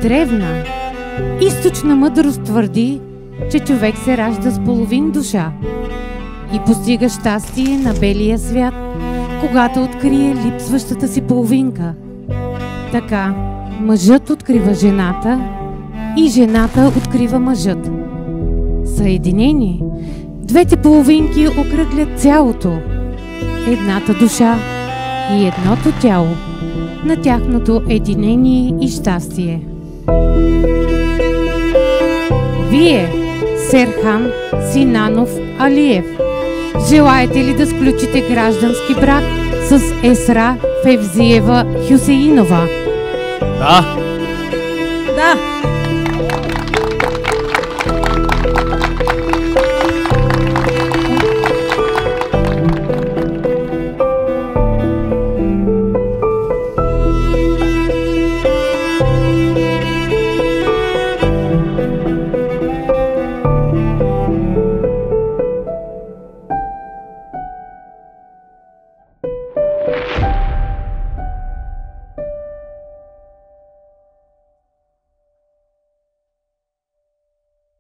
Древна, източна мъдрост твърди, че човек се ражда с половин душа и постига щастие на белия свят, когато открие липсващата си половинка. Така, мъжът открива жената и жената открива мъжът. Съединени, двете половинки окръглят цялото, едната душа и едното тяло на тяхното единение и щастие. Вие, Серхан Синанов Алиев, желаете ли да сключите граждански брак с Есра Февзиева Хюсеинова? Да.